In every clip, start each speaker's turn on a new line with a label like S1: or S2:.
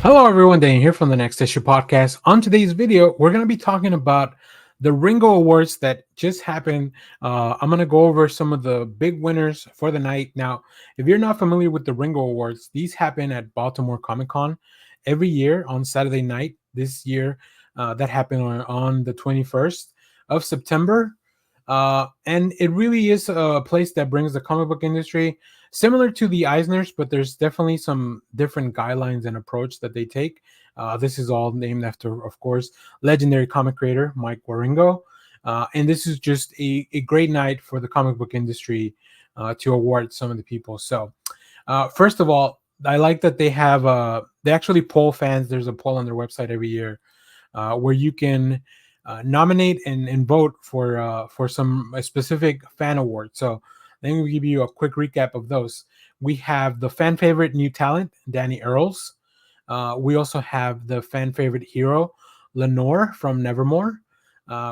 S1: Hello, everyone. Dan here from the Next Issue Podcast. On today's video, we're going to be talking about the Ringo Awards that just happened. I'm going to go over some of the big winners for the night. Now, if you're not familiar with the Ringo Awards, these happen at Baltimore Comic Con every year on Saturday night. This year, that happened on the 21st of September. And it really is a place that brings the comic book industry similar to the Eisners, but there's definitely some different guidelines and approach that they take. This is all named after, of course, legendary comic creator Mike Waringo. And this is just a great night for the comic book industry to award some of the people. So, first of all, I like that they actually poll fans. There's a poll on their website every year where you can nominate and vote for some a specific fan award. So let me give you a quick recap of those. We have the fan favorite new talent, Danny Earls. We also have the fan favorite hero, Lenore from Nevermore.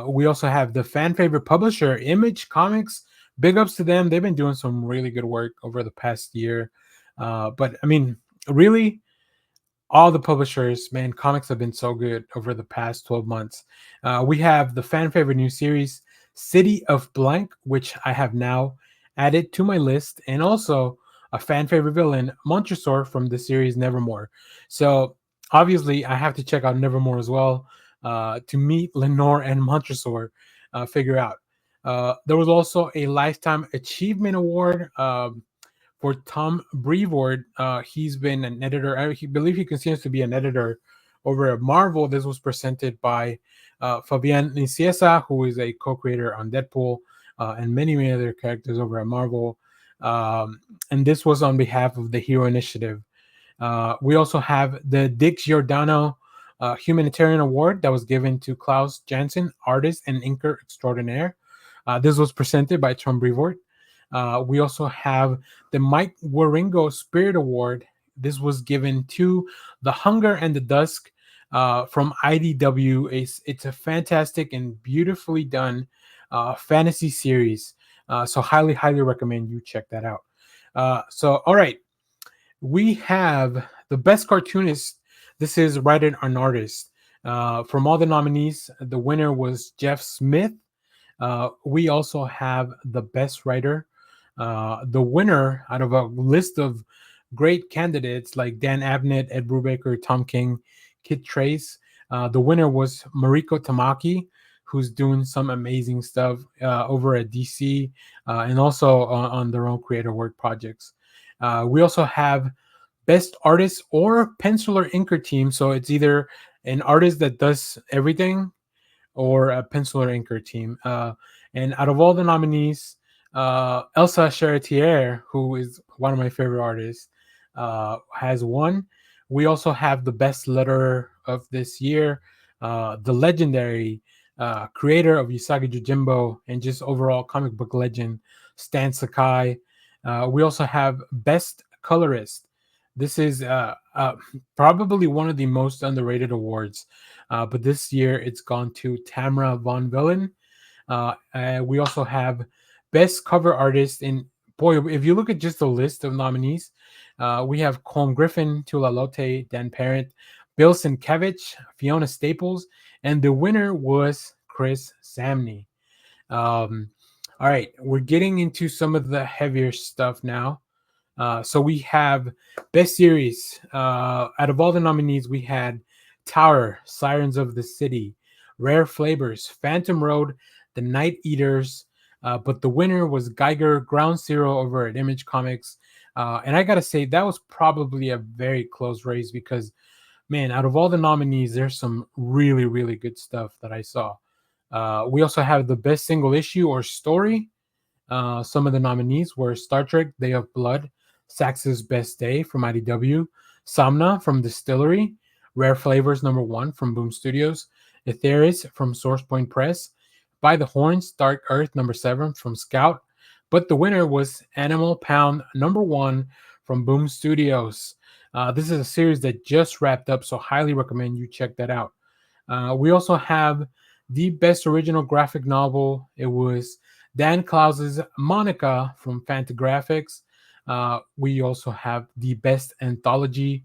S1: We also have the fan favorite publisher, Image Comics. Big ups to them. They've been doing some really good work over the past year. But I mean, really, all the publishers, man, comics have been so good over the past 12 months. We have the fan favorite new series, City of Blank, which I have now added to my list, and also a fan favorite villain, Montresor from the series Nevermore. So obviously, I have to check out Nevermore as well to meet Lenore and Montresor, figure out. There was also a Lifetime Achievement Award. For Tom Brevoort. He's been an editor. I believe he continues to be an editor over at Marvel. This was presented by Fabian Nicieza, who is a co-creator on Deadpool and many other characters over at Marvel. And this was on behalf of the Hero Initiative. We also have the Dick Giordano Humanitarian Award that was given to Klaus Janson, artist and inker extraordinaire. This was presented by Tom Brevoort. We also have the Mike Waringo Spirit Award. This was given to The Hunger and the Dusk from IDW. It's a fantastic and beautifully done fantasy series. So highly recommend you check that out. All right. We have the best cartoonist. This is writer and artist. From all the nominees, the winner was Jeff Smith. We also have the best writer. The winner out of a list of great candidates like Dan Abnett, Ed Brubaker, Tom King, Kit Trace. The winner was Mariko Tamaki, who's doing some amazing stuff over at DC and also on their own creator work projects. We also have best artist or penciler inker team. So it's either an artist that does everything or a penciler inker team. And out of all the nominees, Elsa Charretier, who is one of my favorite artists, has won. We also have the best letter of this year, the legendary creator of Usagi Yojimbo and just overall comic book legend, Stan Sakai. We also have best colorist. This is probably one of the most underrated awards, but this year it's gone to Tamara von Villen. We also have best cover artist. And boy, if you look at just the list of nominees, we have Colm Griffin, Tula Lotte, Dan Parent, Bill Sienkiewicz, Fiona Staples, and the winner was Chris Samney. All right, we're getting into some of the heavier stuff now. So we have best series. Out of all the nominees, we had Tower, Sirens of the City, Rare Flavors, Phantom Road, The Night Eaters. But the winner was Geiger Ground Zero over at Image Comics. And I got to say, that was probably a very close race because, man, out of all the nominees, there's some really good stuff that I saw. We also have the best single issue or story. Some of the nominees were Star Trek Day of Blood, Sax's Best Day from IDW, Somna from Distillery, Rare Flavors #1 from Boom Studios, Etheris from Source Point Press, By the Horns, Dark Earth #7 from Scout, but the winner was Animal Pound #1 from Boom Studios. This is a series that just wrapped up, so highly recommend you check that out. We also have the best original graphic novel. It was Dan Klaus's Monica from Fantagraphics. We also have the best anthology.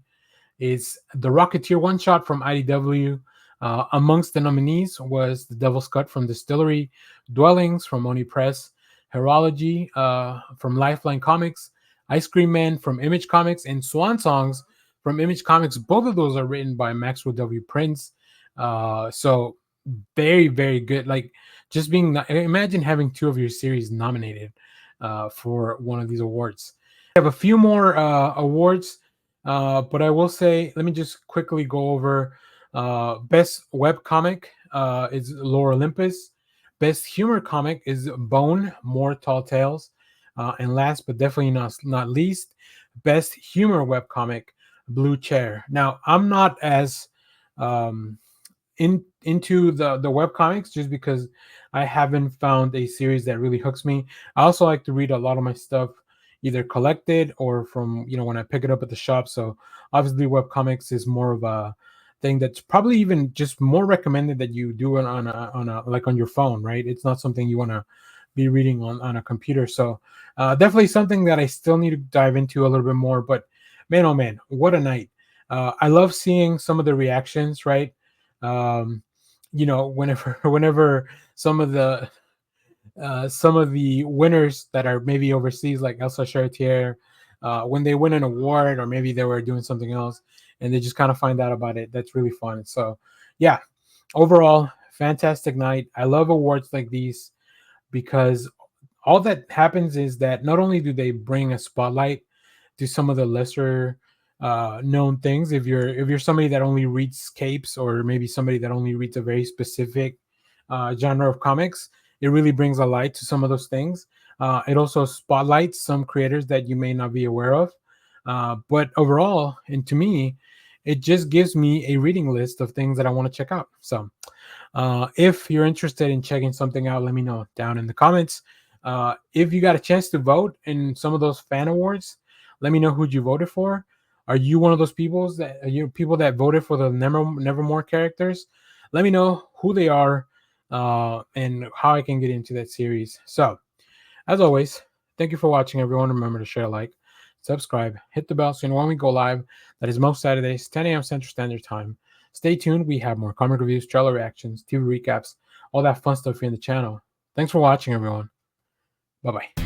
S1: is the Rocketeer one shot from IDW. Amongst the nominees was The Devil's Cut from Distillery, Dwellings from Oni Press, Herology from Lifeline Comics, Ice Cream Man from Image Comics, and Swan Songs from Image Comics. Both of those are written by Maxwell W. Prince. So very, very good. Like, just being, imagine having two of your series nominated for one of these awards. We have a few more awards, but I will say, let me just quickly go over. Best web comic is Lore Olympus. Best humor comic is Bone, More Tall Tales. And last but definitely not least, best humor web comic, Blue Chair. Now, I'm not as um, into the web comics, just because I haven't found a series that really hooks me. I also like to read a lot of my stuff either collected or from, when I pick it up at the shop. So obviously web comics is more of a thing that's probably even just more recommended that you do it on a like on your phone, right? It's not something you want to be reading on a computer. So definitely something that I still need to dive into a little bit more. But man, oh man, what a night. I love seeing some of the reactions, right? um whenever whenever some of the winners that are maybe overseas, like Elsa Chartier, when they win an award, or maybe they were doing something else and they just kind of find out about it, that's really fun. So yeah, overall, fantastic night. I love awards like these because all that happens is that not only do they bring a spotlight to some of the lesser known things, if you're somebody that only reads capes, or maybe somebody that only reads a very specific genre of comics, it really brings a light to some of those things. It also spotlights some creators that you may not be aware of. But overall, and to me, it just gives me a reading list of things that I want to check out. So if you're interested in checking something out, let me know down in the comments. If you got a chance to vote in some of those fan awards, let me know who you voted for. Are you one of those people that voted for the Nevermore characters? Let me know who they are and how I can get into that series. So, as always, thank you for watching, everyone. Remember to share, like, subscribe, hit the bell so you know when we go live. That is most Saturdays, 10 a.m. Central Standard Time. Stay tuned. We have more comic reviews, trailer reactions, TV recaps, all that fun stuff here in the channel. Thanks for watching, everyone. Bye bye.